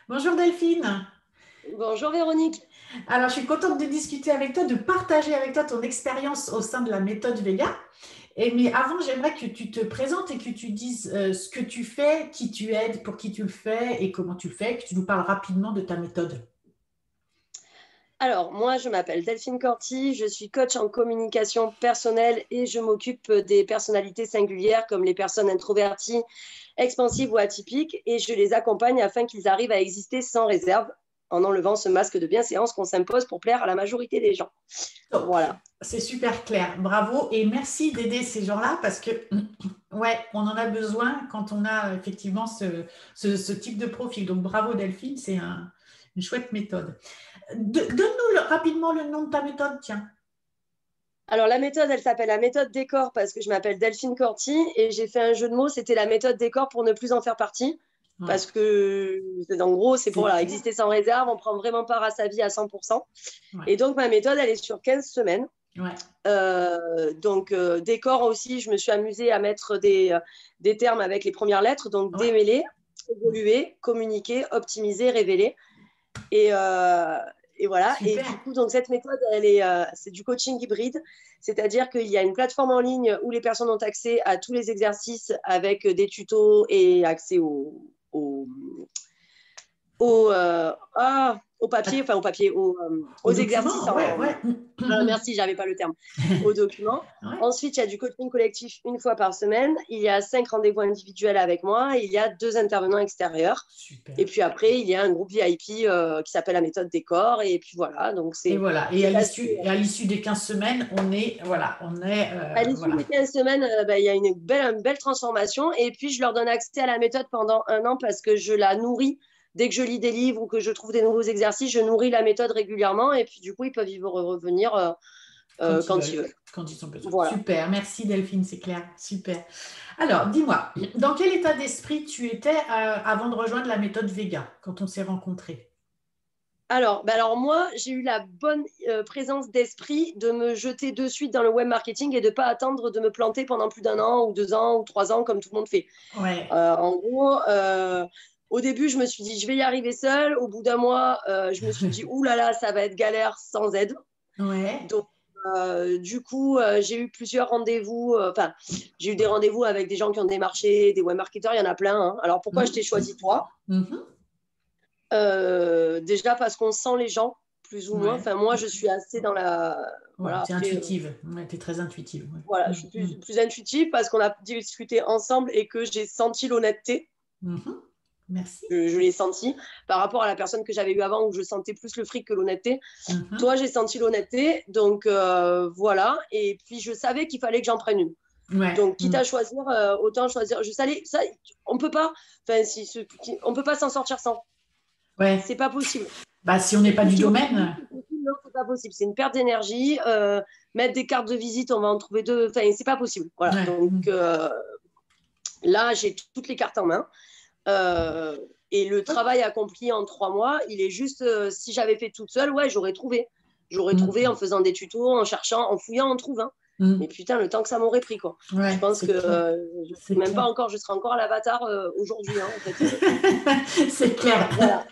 Bonjour Delphine. Bonjour Véronique. Alors, je suis contente de discuter avec toi, de partager avec toi ton expérience au sein de la méthode Vega. Mais avant, j'aimerais que tu te présentes et que tu dises ce que tu fais, qui tu aides, pour qui tu le fais et comment tu le fais, que tu nous parles rapidement de ta méthode. Alors, moi, je m'appelle Delphine Corti, je suis coach en communication personnelle et je m'occupe des personnalités singulières comme les personnes introverties, expansives ou atypiques et je les accompagne afin qu'ils arrivent à exister sans réserve en enlevant ce masque de bienséance qu'on s'impose pour plaire à la majorité des gens. Top, Voilà. c'est super clair. Bravo et merci d'aider ces gens-là parce que, ouais, on en a besoin quand on a effectivement ce type de profil. Donc, bravo Delphine, c'est une chouette méthode. Donne-nous rapidement le nom de ta méthode, tiens. Alors, la méthode, elle s'appelle la méthode décor parce que je m'appelle Delphine Corti et j'ai fait un jeu de mots, c'était la méthode décor pour ne plus en faire partie. Ouais, Parce que, en gros, c'est pour c'est voilà, clair. exister sans réserve, on prend vraiment part à sa vie à 100%. Ouais, Et donc, ma méthode, elle est sur 15 semaines. ouais, Décor aussi, je me suis amusée à mettre des termes avec les premières lettres. Donc, ouais. démêler, évoluer, communiquer, optimiser, révéler. Et, euh, et voilà. Et Super. du coup, donc cette méthode, c'est du coaching hybride, c'est-à-dire qu'il y a une plateforme en ligne où les personnes ont accès à tous les exercices avec des tutos et accès au papier, enfin au papier, Au aux exercices document, ouais, en. ouais. Merci, j'avais pas le terme. Aux documents. Ouais, Ensuite, il y a du coaching collectif une fois par semaine. Il y a 5 rendez-vous individuels avec moi. Et il y a 2 intervenants extérieurs. Et super. puis après, il y a un groupe VIP qui s'appelle la méthode décor. Et puis voilà, donc Et c'est voilà. c'est assez. Et à l'issue des 15 semaines, voilà, À l'issue voilà. des 15 semaines, il y a une belle transformation. Et puis, je leur donne accès à la méthode pendant un an parce que je la nourris. Dès que je lis des livres ou que je trouve des nouveaux exercices, je nourris la méthode régulièrement. Et puis, du coup, ils peuvent y revenir Quand ils quand ils veulent, veulent. quand ils ont besoin. Voilà. Super. Merci Delphine, c'est clair. Super. Alors, dis-moi, dans quel état d'esprit tu étais avant de rejoindre la méthode Vega quand on s'est rencontrés? Alors moi, j'ai eu la bonne présence d'esprit de me jeter de suite dans le web marketing et de ne pas attendre de me planter pendant plus d'un an ou 2 ans ou 3 ans comme tout le monde fait. Ouais, En gros, au début, je me suis dit, je vais y arriver seule. Au bout d'un mois, je me suis dit, ouh là là, ça va être galère sans aide. ouais. Donc, du coup, j'ai eu plusieurs rendez-vous. Enfin, j'ai eu des rendez-vous avec des gens qui ont démarché, des web marketeurs, il y en a plein, hein. Alors, pourquoi je t'ai Mhm, choisi toi? mhm. Déjà parce qu'on sent les gens, plus ou moins. Ouais. Enfin, moi, je suis assez dans la. Ouais, Voilà, t'es après, intuitive. Ouais, t'es très intuitive. voilà, Ouais. je suis Mhm, plus intuitive parce qu'on a discuté ensemble et que j'ai senti l'honnêteté. mhm. Merci. Je l'ai senti par rapport à la personne que j'avais eue avant où je sentais plus le fric que l'honnêteté. Mhm. Toi, j'ai senti l'honnêteté. Donc, voilà. Et puis, je savais qu'il fallait que j'en prenne une. Ouais. Donc, quitte à Mhm. choisir, autant choisir. Je savais, ça, on peut pas, enfin, on peut pas s'en sortir sans. Ouais. C'est pas possible. Bah, si on n'est pas Tout ce du qui vous dit, domaine. c'est possible, non, c'est pas possible. C'est une perte d'énergie. Mettre des cartes de visite, on va en trouver deux. Enfin, c'est pas possible. Voilà. Ouais. Donc là, j'ai toutes les cartes en main. Euh, et le Top. travail accompli en 3 mois, il est juste, si j'avais fait toute seule, ouais, j'aurais trouvé. J'aurais trouvé en Mhm. faisant des tutos, en cherchant, en fouillant, on trouve, hein. Mais Mhm. putain, le temps que ça m'aurait pris, quoi. Je Ouais, pense que c'est clair. je serais C'est même pas clair. encore, je serais encore à l'avatar aujourd'hui, hein, en fait. C'est clair. Voilà.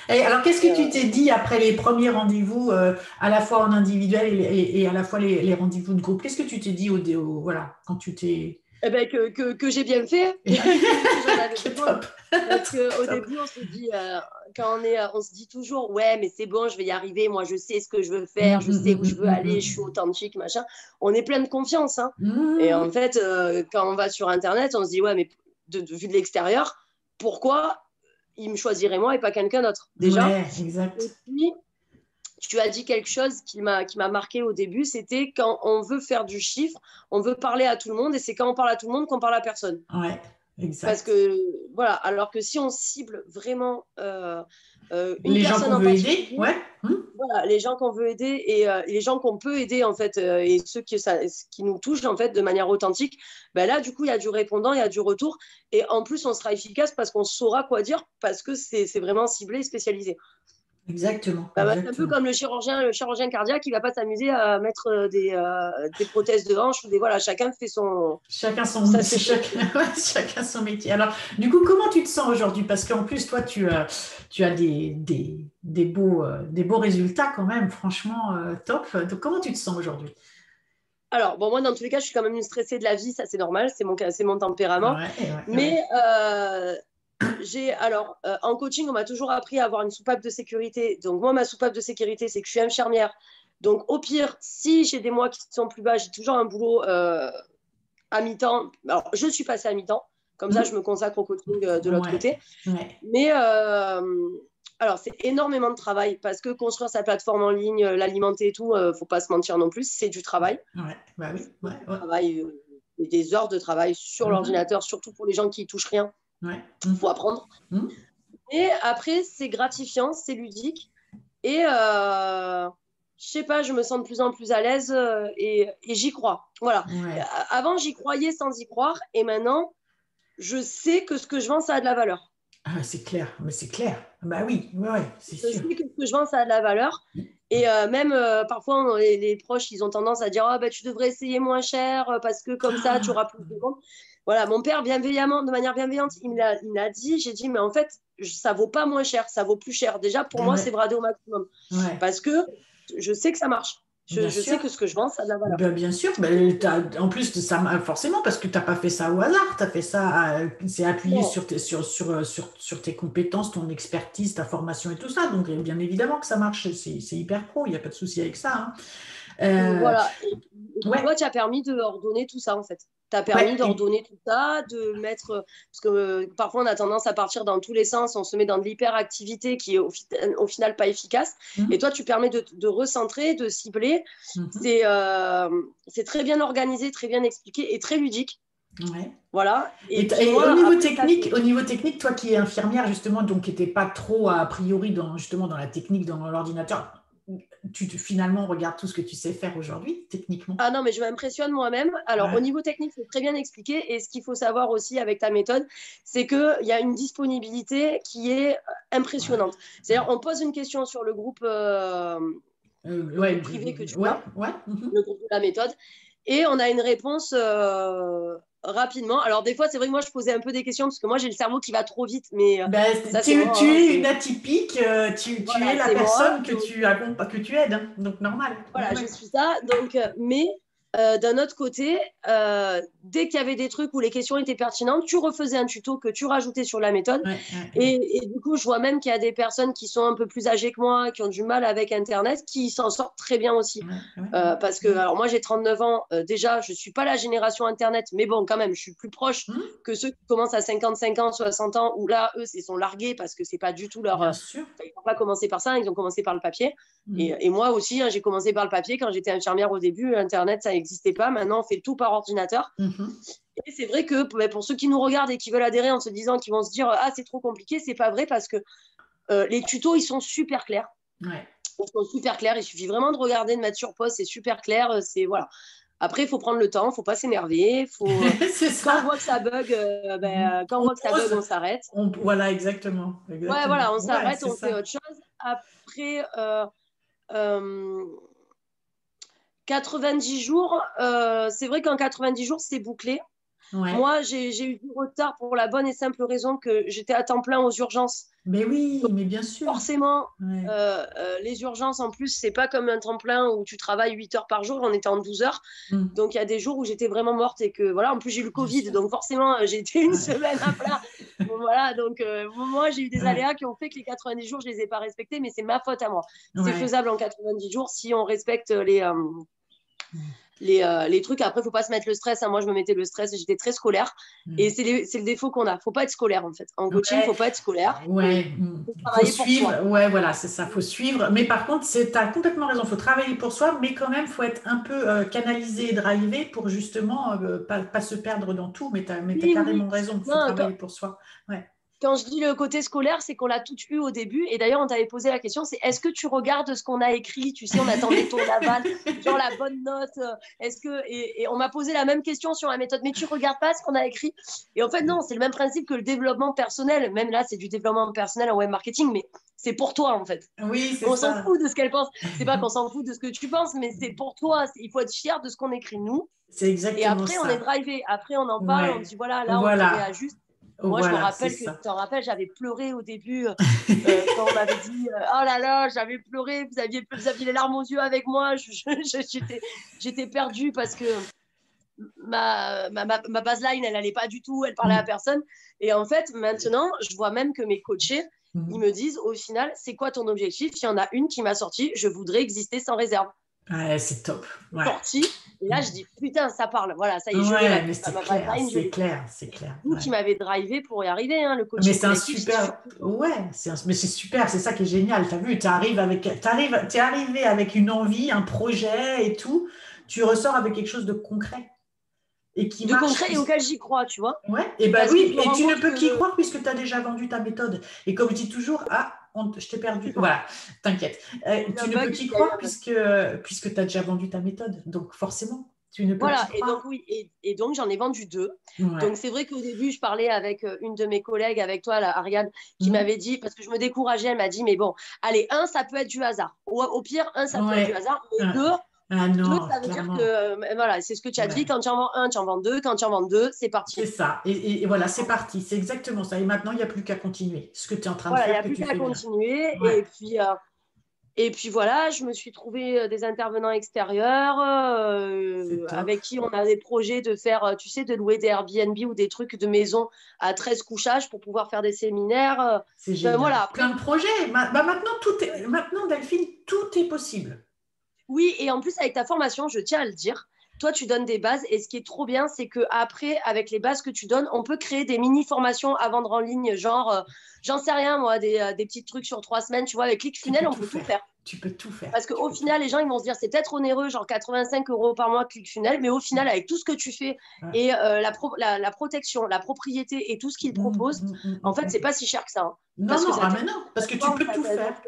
Et alors, qu'est-ce Et, que tu t'es dit après les premiers rendez-vous, à la fois en individuel et à la fois les rendez-vous de groupe? Qu'est-ce que tu t'es dit voilà, quand tu t'es... eh ben, que j'ai bien fait, que j'en avais Que besoin. top. Parce qu'au Top. début, on se dit, on se dit toujours, ouais, mais c'est bon, je vais y arriver, moi, je sais ce que je veux faire, je sais où je veux aller, je suis authentique, machin. On est plein de confiance, hein. Et Mhm. en fait, quand on va sur Internet, on se dit, ouais, mais vue de l'extérieur, pourquoi il me choisirait moi et pas quelqu'un d'autre, déjà? Ouais, Et exact. puis, tu as dit quelque chose qui m'a marqué au début, c'était quand on veut faire du chiffre, on veut parler à tout le monde, et c'est quand on parle à tout le monde qu'on parle à personne. Ouais, Parce exact. que, voilà, alors que si on cible vraiment une Les gens qu'on personne en veut aider, particulier, ouais. Mhm. voilà, les gens qu'on veut aider et les gens qu'on peut aider, en fait, et ceux qui nous touchent, en fait, de manière authentique, ben là, du coup, il y a du répondant, il y a du retour. Et en plus, on sera efficace parce qu'on saura quoi dire, parce que c'est vraiment ciblé et spécialisé. Exactement, Bah, c'est un peu exactement. comme le chirurgien cardiaque, il ne va pas s'amuser à mettre des prothèses de hanche ou des voilà, chacun fait Chacun son, sa chacun, spécialité. ouais, chacun son métier. Alors, du coup, comment tu te sens aujourd'hui? Parce qu'en plus, toi, tu as des beaux résultats quand même, franchement, top. Donc, comment tu te sens aujourd'hui? Alors, bon, moi, dans tous les cas, je suis quand même une stressée de la vie, ça c'est normal, c'est mon tempérament. Ouais, ouais, ouais. Mais en coaching, on m'a toujours appris à avoir une soupape de sécurité. Donc, moi, ma soupape de sécurité, c'est que je suis infirmière. Donc, au pire, si j'ai des mois qui sont plus bas, j'ai toujours un boulot à mi-temps. Alors, je suis passée à mi-temps. Comme ça, Hmm. je me consacre au coaching de l'autre Ouais, côté. ouais, Mais alors, c'est énormément de travail parce que construire sa plateforme en ligne, l'alimenter et tout, faut pas se mentir non plus, c'est du travail. ouais, bah oui, C'est ouais, du ouais. travail, des heures de travail sur Mhm. l'ordinateur, surtout pour les gens qui y touchent rien. Ouais. Il faut Mhm. apprendre. Mhm. Et après, c'est gratifiant, c'est ludique. Et je sais pas, je me sens de plus en plus à l'aise et j'y crois. Voilà. Ouais. Avant, j'y croyais sans y croire. Et maintenant, je sais que ce que je vends, ça a de la valeur. Ah, c'est clair, mais c'est clair. Bah oui, ouais, ouais, c'est Je sûr. sais que ce que je vends, ça a de la valeur. Et même parfois, les proches, ils ont tendance à dire oh, bah, tu devrais essayer moins cher parce que comme ça, tu Ah, auras plus de ventes. Voilà, mon père, bienveillamment, de manière bienveillante, il m'a dit j'ai dit, mais en fait, ça vaut pas moins cher, ça vaut plus cher. Déjà, pour moi, c'est ouais, bradé au maximum. ouais, Parce que je sais que ça marche. bien Je sûr. sais que ce que je vends, ça a de la valeur. Ben, bien sûr, ben, en plus de ça, forcément, parce que tu n'as pas fait ça au hasard, tu as fait ça, c'est appuyé Non. sur sur tes compétences, ton expertise, ta formation et tout ça. Donc, bien évidemment que ça marche, c'est hyper pro, il n'y a pas de souci avec ça, hein. Euh, Voilà. Et ouais, toi, tu as permis de ordonner tout ça, en fait. Tu as permis ouais, d'ordonner tout ça, de mettre. Parce que parfois, on a tendance à partir dans tous les sens, on se met dans de l'hyperactivité qui est au final pas efficace. Et mhm, toi, tu permets de recentrer, de cibler. mhm, C'est très bien organisé, très bien expliqué et très ludique. ouais. Voilà. Et puis Et moi, après, ça fait. au niveau technique, toi qui es infirmière, justement, donc qui n'étais pas trop a priori dans, justement, dans la technique, dans l'ordinateur, finalement regardes tout ce que tu sais faire aujourd'hui, techniquement. Ah non, mais je m'impressionne moi-même. Alors, au Ouais, niveau technique, c'est très bien expliqué. Et ce qu'il faut savoir aussi avec ta méthode, c'est qu'il y a une disponibilité qui est ouais, impressionnante. C'est-à-dire, ouais. on pose une question sur le Ouais, groupe privé que tu ouais, as, ouais, mhm. le groupe de la méthode, et on a une réponse rapidement. Alors, des fois, c'est vrai que moi, je posais un peu des questions parce que moi, j'ai le cerveau qui va trop vite. Mais Ben, ça, c'est moi, tu hein. es une atypique, tu es Voilà, la c'est moi. personne que tu aides, hein, donc normal. Ouais, Voilà, je ouais. suis ça. Donc, mais d'un autre côté, dès qu'il y avait des trucs où les questions étaient pertinentes, tu refaisais un tuto que tu rajoutais sur la méthode. Ouais, ouais, ouais. Et du coup, je vois même qu'il y a des personnes qui sont un peu plus âgées que moi, qui ont du mal avec Internet, qui s'en sortent très bien aussi. Ouais, ouais, Parce que, ouais. alors moi, j'ai 39 ans. Déjà, je ne suis pas la génération Internet, mais bon, quand même, je suis plus proche Hmm, que ceux qui commencent à 55 ans, 60 ans, où là, eux, ils sont largués parce que c'est pas du tout leur. bien sûr. Ils n'ont pas commencé par ça, ils ont commencé par le papier. Hmm, Et moi aussi, hein, j'ai commencé par le papier. Quand j'étais infirmière au début, Internet, ça n'existait pas. Maintenant, on fait tout par ordinateur. mhm. Et c'est vrai que pour ceux qui nous regardent et qui veulent adhérer en se disant qu'ils vont se dire ah, c'est trop compliqué, c'est pas vrai parce que les tutos, ils sont super clairs. Ouais. Ils sont super clairs. Il suffit vraiment de regarder, de mettre sur pause. C'est super clair. C'est voilà. Après, il faut prendre le temps. Il ne faut pas s'énerver. C'est Quand on ça. voit que ça bug, Mhm. quand on On voit que ça bug, pose, on s'arrête. voilà, exactement, Ouais, exactement. voilà, on Ouais, s'arrête, c'est on fait ça. autre chose. Après, euh, 90 jours, c'est vrai qu'en 90 jours, c'est bouclé. Ouais. Moi, j'ai eu du retard pour la bonne et simple raison que j'étais à temps plein aux urgences. Mais Donc, oui, mais bien sûr. forcément, Ouais. les urgences, en plus, c'est pas comme un temps plein où tu travailles 8 heures par jour, on était en 12 heures. Hmm, Donc, il y a des jours où j'étais vraiment morte et que, voilà, en plus, j'ai eu le bien Covid. sûr. Donc, forcément, j'ai été une Ouais. semaine à plat. Bon, voilà, donc, moi, j'ai eu des Ouais. aléas qui ont fait que les 90 jours, je les ai pas respectés, mais c'est ma faute à moi. C'est Ouais. faisable en 90 jours si on respecte Hmm, les trucs. Après, il ne faut pas se mettre le stress, hein. Moi, je me mettais le stress et j'étais très scolaire. Et hmm. c'est le défaut qu'on a. Il ne faut pas être scolaire, en fait. En coaching, il ne Ouais. faut pas être scolaire. Ouais, Faut faut travailler pour soi. suivre. Ouais, voilà, c'est ça, faut suivre. Mais par contre, tu as complètement raison, faut travailler pour soi, mais quand même, faut être un peu canalisé et drivé pour justement pas se perdre dans tout. Mais t'as Oui, oui, oui. carrément raison, faut Non, travailler pour soi. Ouais. quand je dis le côté scolaire, c'est qu'on l'a tout eu au début. Et d'ailleurs, on t'avait posé la question, c'est est-ce que tu regardes ce qu'on a écrit? Tu sais, on attendait ton aval, genre la bonne note. Est-ce que et on m'a posé la même question sur la méthode, mais tu regardes pas ce qu'on a écrit? Et en fait, non, c'est le même principe que le développement personnel. Même là, c'est du développement personnel en web marketing, mais c'est pour toi en fait. Oui, c'est On ça. s'en fout de ce qu'elle pense. C'est pas qu'on s'en fout de ce que tu penses, mais c'est pour toi. Il faut être fier de ce qu'on écrit nous. C'est Et exactement après, on est ça. drivé. Après, on en parle, on Ouais. dit voilà, là, on te Voilà. réajuste. Moi, je me Voilà, c'est rappelle que, tu ça. t'en rappelles, j'avais pleuré au début quand on m'avait dit oh là là, j'avais pleuré, vous aviez les larmes aux yeux avec moi. J'étais perdue parce que ma baseline, elle n'allait pas du tout, elle parlait à Mm. personne. Et en fait, maintenant, je vois même que mes coachés, ils Mm. me disent au final, c'est quoi ton objectif? Il y en a une qui m'a sorti, je voudrais exister sans réserve. Ouais, c'est top. Ouais. Sorti. Et là, je dis, putain, ça parle. Voilà, ça y est, je l'ai Ouais, même. mais c'est Ma clair, baseline, je c'est l'ai. clair, c'est clair. Vous qui Ouais. m'avez drivé pour y arriver, hein, le Mais coaching c'est un collectif, c'est super, surtout ça. ouais, mais c'est super, c'est ça qui est génial. T'as vu, t'es arrivé avec une envie, un projet et tout. Tu ressors avec quelque chose de concret et qui De marche. concret et auquel j'y crois, tu vois. Ouais, et ben Parce que je oui, me et rends tu ne compte peux qu'y que. croire puisque tu as déjà vendu ta méthode. Et comme je dis toujours, je t'ai perdu. Voilà, t'inquiète. Il y a eu Tu un ne peux bug, qu'y il y a eu croire un bug. puisque tu as déjà vendu ta méthode. Donc forcément, tu ne peux Voilà, qu'y et donc croire. oui, et donc j'en ai vendu deux. Ouais. Donc c'est vrai qu'au début, je parlais avec une de mes collègues, avec toi, là, Ariane, qui Mhm. m'avait dit, parce que je me décourageais, elle m'a dit, mais bon, allez, un, ça peut être du hasard. Au pire, un, ça peut être du Ouais. hasard, mais Ah, deux, non, ça veut dire que, clairement. voilà, c'est ce que tu as dit, Ouais. quand tu en vends un, tu en vends deux, quand tu en vends deux, c'est C'est parti. ça. Et voilà, c'est parti. C'est exactement ça. Et maintenant, il n'y a plus qu'à continuer. Ce que tu es en train de Voilà, il n'y faire, a que plus tu qu'à fais bien. continuer, Ouais. et puis voilà, je me suis trouvé des intervenants extérieurs C'est top. avec qui on a des projets de faire, tu sais, de louer des Airbnb ou des trucs de maison à 13 couchages pour pouvoir faire des séminaires. C'est Enfin, voilà, génial. après, Plein de projets. Maintenant, Delphine, tout est possible. oui, et en plus, avec ta formation, je tiens à le dire, toi, tu donnes des bases. Et ce qui est trop bien, c'est qu'après, avec les bases que tu donnes, on peut créer des mini-formations à vendre en ligne, genre, j'en sais rien, moi, des petits trucs sur 3 semaines. Tu vois, avec Tu peux ClickFunnels, on tout peut tout faire. faire. Tu peux tout faire. Parce Tu qu'au peux tout final, les gens ils vont se dire c'est peut-être onéreux, genre 85 € par mois ClickFunnels, mais au final, avec tout ce que tu fais faire. et la protection, la propriété et tout ce qu'ils proposent, en fait, c'est pas si cher que ça. Hein. Non, Parce que non, ça ah te mais non, parce que tu peux tout faire.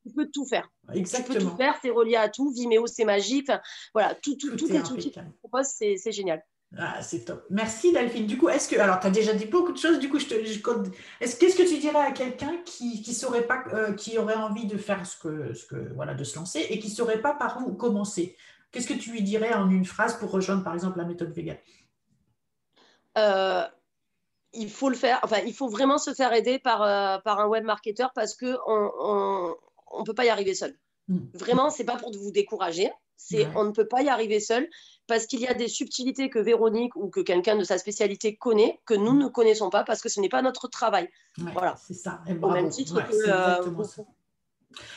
tu peux tout faire. Tu peux tout Exactement. faire, c'est relié à tout. Vimeo, c'est magique. Enfin, voilà, Tout tous est tes outils que impeccable. tu proposes, c'est génial. Ah, c'est top. Merci Delphine. Du coup, alors tu as déjà dit beaucoup de choses, du coup, qu'est-ce que tu dirais à quelqu'un qui saurait pas, qui aurait envie de faire voilà, de se lancer et qui saurait pas par où commencer? Qu'est-ce que tu lui dirais en une phrase pour rejoindre, par exemple, la méthode vegan? Euh, il faut le faire. Enfin, il faut vraiment se faire aider par un web marketeur parce que on peut pas y arriver seul. Mm. Vraiment, c'est pas pour vous décourager. C'est Ouais, on ne peut pas y arriver seul parce qu'il y a des subtilités que Véronique ou que quelqu'un de sa spécialité connaît que nous ne connaissons pas parce que ce n'est pas notre travail. ouais, Voilà. c'est ça. Et Au même bravo. titre Ouais, que c'est exactement ça.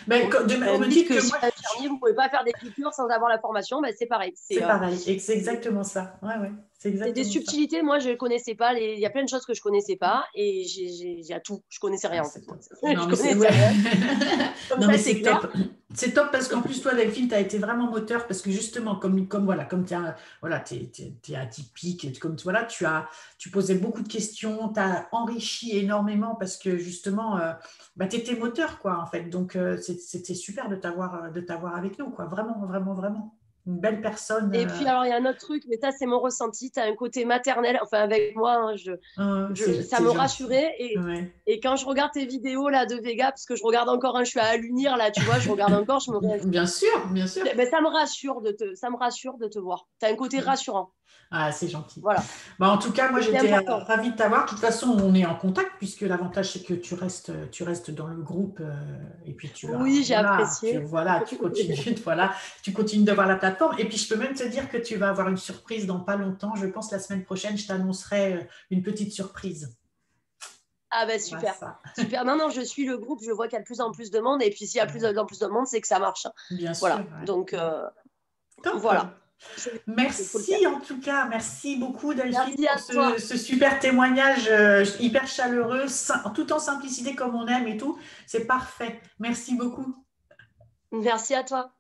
Mais au au même même titre titre que que si moi, un infirmier, vous ne pouvez pas faire des piqûres sans avoir la formation, ben c'est pareil. c'est pareil. Et c'est C'est exactement ça. Ouais, ouais, c'est c'est des exactement ça. subtilités. Moi, je ne connaissais pas. Il y a plein de choses que je ne connaissais pas et j'ai à tout. Je ne connaissais Ah, rien en fait. c'est Moi. top. Je Non, mais c'est connaissais ouais. rien. Comme Non, ça, mais c'est c'est clair. top. C'est top parce qu'en plus, toi, Delphine, tu as été vraiment moteur parce que justement, voilà, comme voilà, t'es atypique, et comme voilà, tu posais beaucoup de questions, tu as enrichi énormément parce que justement, bah, tu étais moteur, quoi, en fait. Donc, c'était super de t'avoir avec nous, quoi. Vraiment, vraiment, vraiment. Une belle personne. Et puis, alors, il y a un autre truc, mais ça, c'est mon ressenti. Tu as un côté maternel, enfin, avec moi, hein, ça C'est me gentil. rassurait. Ouais. Et quand je regarde tes vidéos là, de Vega, parce que je regarde encore, je suis à Lunir, là, tu vois, je regarde encore, je me réalise. Bien sûr, bien sûr. Ben, ça me rassure de te voir. Tu as un côté rassurant. Ah, c'est gentil. Voilà. Bah, en tout cas, moi, Et c'est j'étais important. ravie de t'avoir. De toute façon, on est en contact puisque l'avantage, c'est que tu restes dans le groupe et puis Oui, j'ai apprécié. tu continues, voilà, tu continues d'avoir la plateforme. Et puis, je peux même te dire que tu vas avoir une surprise dans pas longtemps. Je pense la semaine prochaine, je t'annoncerai une petite surprise. Ah ben Voilà super. ça. Super. Non, non, je suis le groupe, je vois qu'il y a de plus en plus de monde. Et puis s'il y a plus en plus de monde, c'est que ça marche. Hein. Bien sûr. Voilà. Ouais. Donc Top. voilà. Il faut le faire. Merci en tout cas, merci beaucoup Delphine Merci pour à toi. ce super témoignage hyper chaleureux, tout en simplicité comme on aime et tout. C'est parfait. Merci beaucoup. Merci à toi.